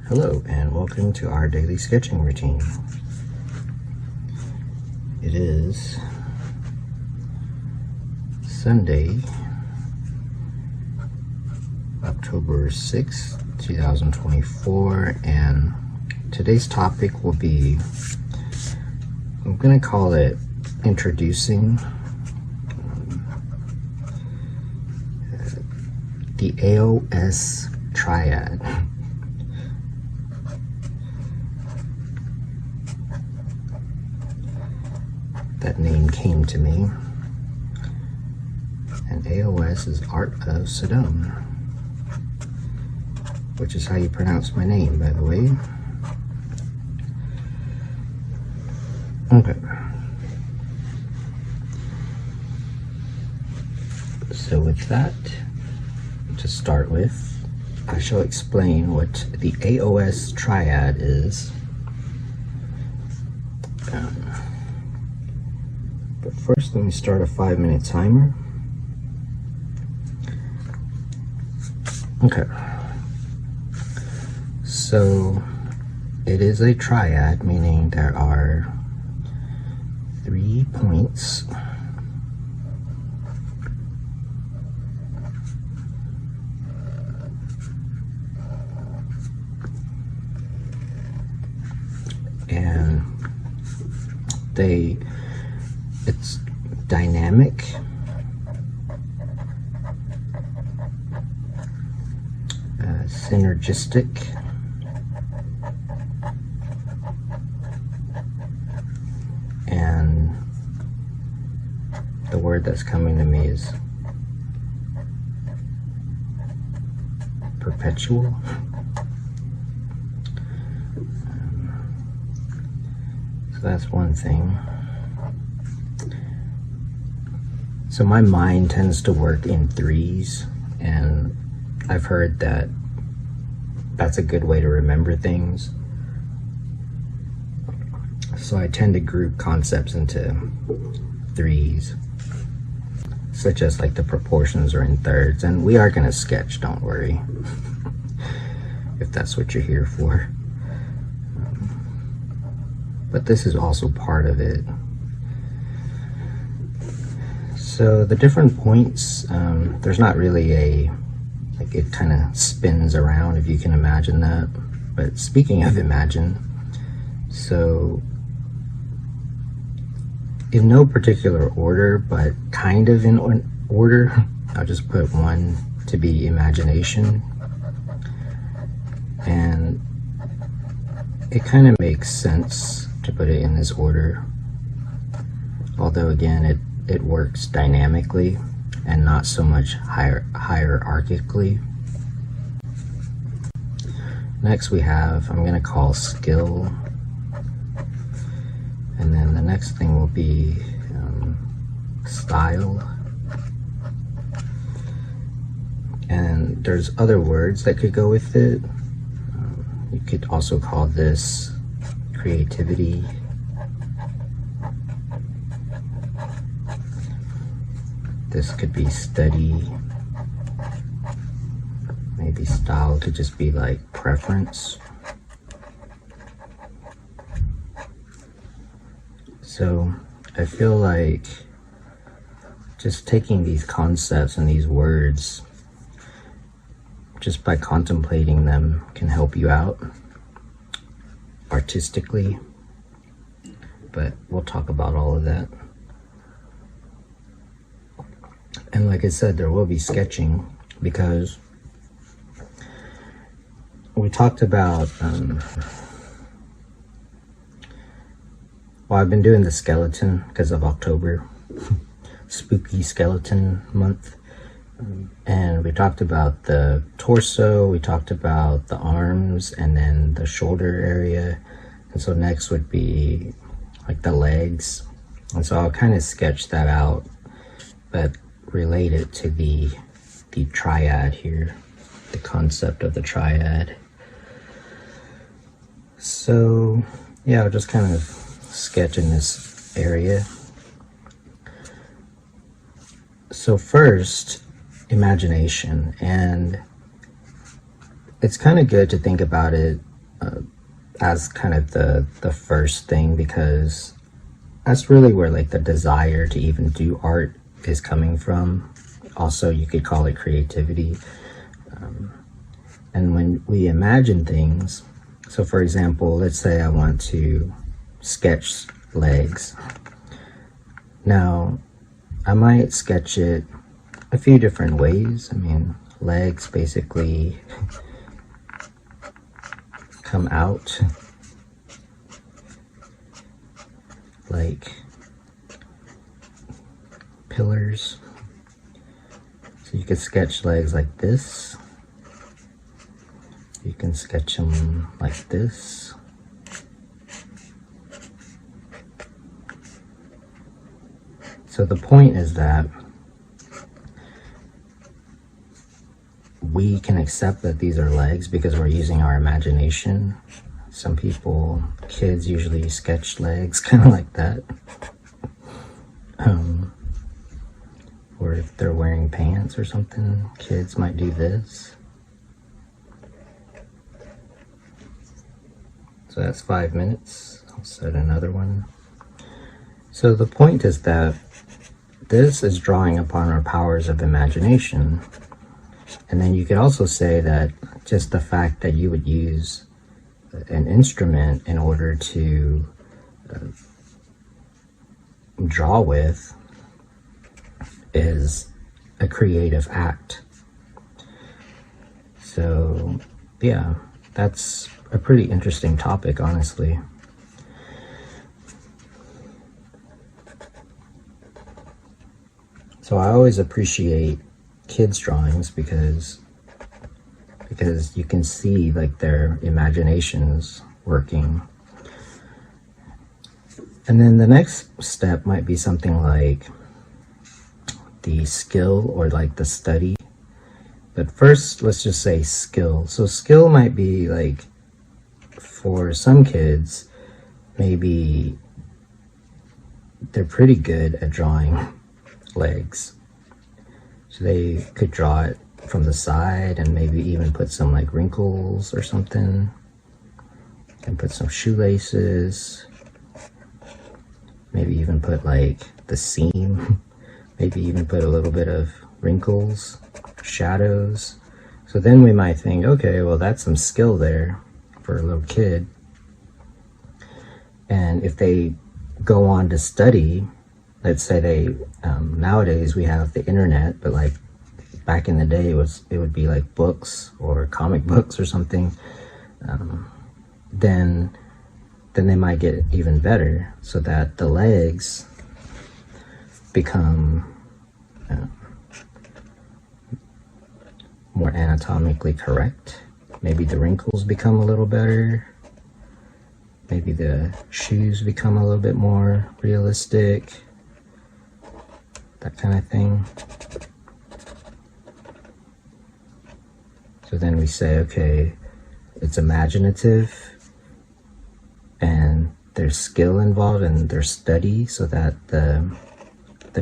Hello and welcome to our daily sketching routine. It is Sunday, October 6th, 2024, and today's topic will be, I'm going to call it introducing the AoS Triad. That name came to me, and AoS is Art of Sodom, which is how you pronounce my name, by the way. Okay. So with that, to start with, I shall explain what the AoS Triad is. But first, let me start a 5-minute timer. Okay. So it is a triad, meaning there are 3 points. And it's dynamic, synergistic, and the word that's coming to me is perpetual. So that's one thing. So my mind tends to work in threes, and I've heard that that's a good way to remember things. So I tend to group concepts into threes, such as like the proportions are in thirds, and we are going to sketch, don't worry, if that's what you're here for. But this is also part of it. So the different points, there's not really like it kind of spins around, if you can imagine that. But speaking of imagine, so in no particular order, but kind of in order, I'll just put one to be imagination. And it kind of makes sense to put it in this order. Although again, it works dynamically and not so much hierarchically. Next we have, I'm going to call skill, and then the next thing will be style, and there's other words that could go with it. You could also call this creativity. This could be study. Maybe style could just be like preference. So I feel like just taking these concepts and these words, just by contemplating them, can help you out artistically. But we'll talk about all of that. And like I said, there will be sketching, because we talked about, well, I've been doing the skeleton because of October, spooky skeleton month. And we talked about the torso, we talked about the arms, and then the shoulder area. And so next would be like the legs. And so I'll kind of sketch that out, but relate it to the triad here, the concept of the triad. So yeah, I'll just kind of sketch in this area. So first, imagination, and it's kind of good to think about it as kind of the first thing, because that's really where like the desire to even do art is coming from. Also, you could call it creativity. And when we imagine things, so for example, let's say I want to sketch legs. Now, I might sketch it a few different ways. I mean, legs basically come out like pillars. So you could sketch legs like this. You can sketch them like this. So the point is that we can accept that these are legs because we're using our imagination. Some people, kids usually sketch legs kind of like that. Or if they're wearing pants or something, kids might do this. So that's 5 minutes. I'll set another one. So the point is that this is drawing upon our powers of imagination. And then you could also say that just the fact that you would use an instrument in order to draw with is a creative act. So yeah, that's a pretty interesting topic, honestly. So I always appreciate kids' drawings because you can see like their imaginations working. And then the next step might be something like the skill or like the study. But first, let's just say skill. So skill might be like, for some kids, maybe they're pretty good at drawing legs. So they could draw it from the side and maybe even put some like wrinkles or something, and put some shoelaces, maybe even put like the seam, maybe even put a little bit of wrinkles, shadows. So then we might think, okay, well, that's some skill there for a little kid. And if they go on to study, let's say they nowadays we have the internet, but like back in the day it would be like books or comic books or something. Then they might get even better, so that the legs become more anatomically correct. Maybe the wrinkles become a little better. Maybe the shoes become a little bit more realistic. That kind of thing. So then we say, okay, it's imaginative and there's skill involved and there's study, so that the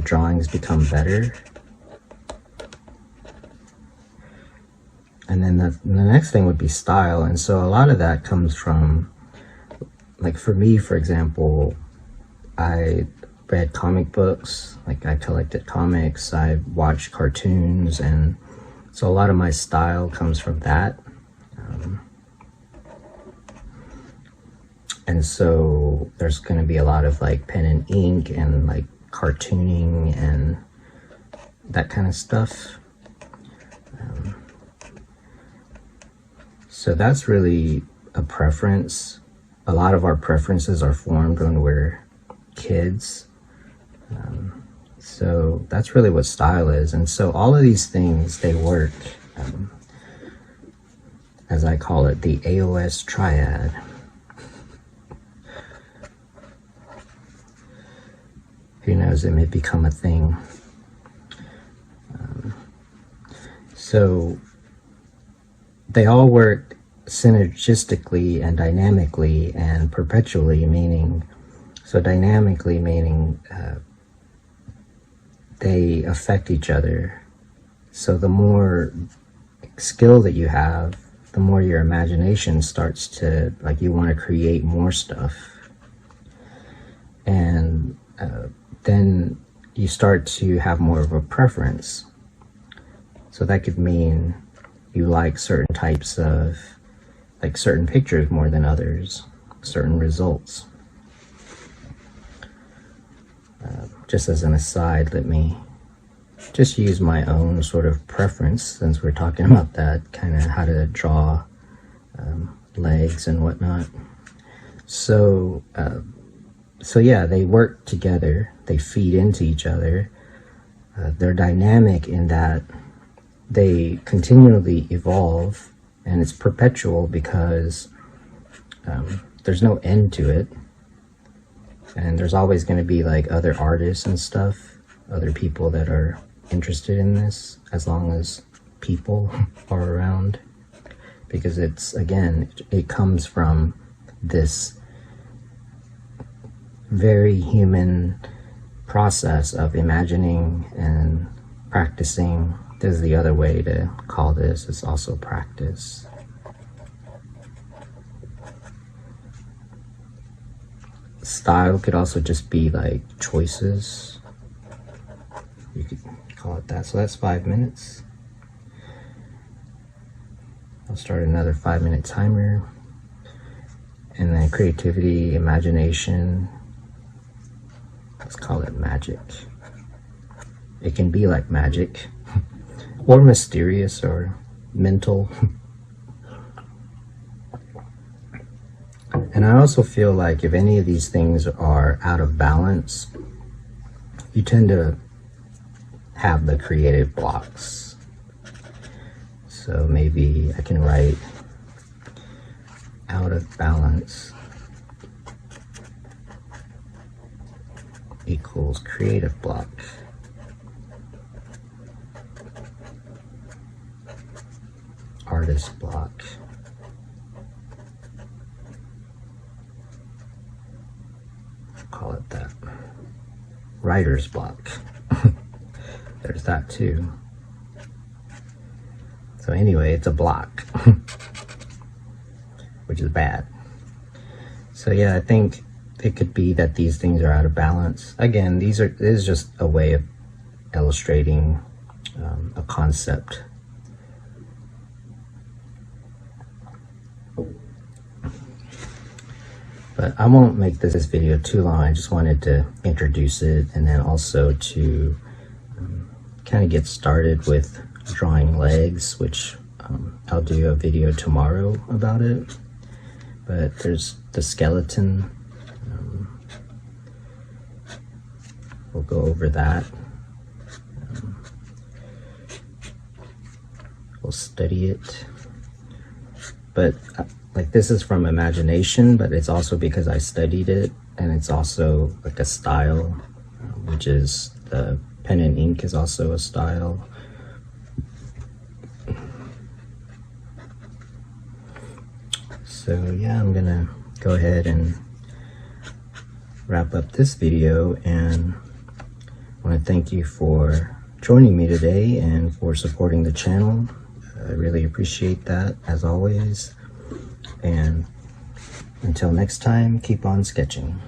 drawings become better. And then the next thing would be style. And so a lot of that comes from, like for me, for example, I read comic books, like I collected comics, I watched cartoons, and so a lot of my style comes from that. And so there's going to be a lot of like pen and ink and like cartooning and that kind of stuff. So that's really a preference. A lot of our preferences are formed when we're kids. So that's really what style is. And so all of these things, they work, as I call it, the AoS Triad. Who knows, it may become a thing. So they all work synergistically and dynamically and perpetually, meaning, so dynamically meaning they affect each other. So the more skill that you have the more your imagination starts to, like, you want to create more stuff. And then you start to have more of a preference. So that could mean you like certain types of, like, certain pictures more than others, certain results. Just as an aside, let me just use my own sort of preference, since we're talking about that, kind of how to draw legs and whatnot. So yeah, they work together, they feed into each other. They're dynamic in that they continually evolve, and it's perpetual because there's no end to it. And there's always going to be, like, other artists and stuff, other people that are interested in this, as long as people are around. Because it's, again, it comes from this very human process of imagining and practicing. There's the other way to call this, it's also practice. Style could also just be like choices. You could call it that. So that's 5 minutes. I'll start another 5-minute timer. And then creativity, imagination. Let's call it magic. It can be like magic, or mysterious, or mental. And I also feel like if any of these things are out of balance, you tend to have the creative blocks. So maybe I can write out of balance equals creative block. Artist block. Call it that. Writer's block. There's that too. So anyway, it's a block, which is bad. So yeah, I think it could be that these things are out of balance. Again, this is just a way of illustrating a concept. But I won't make this video too long. I just wanted to introduce it, and then also to kind of get started with drawing legs, which I'll do a video tomorrow about it. But there's the skeleton. We'll go over that. We'll study it. But like, this is from imagination, but it's also because I studied it, and it's also like a style, which is the pen and ink is also a style. So yeah, I'm gonna go ahead and wrap up this video, and I want to thank you for joining me today and for supporting the channel. I really appreciate that, as always. And until next time, keep on sketching.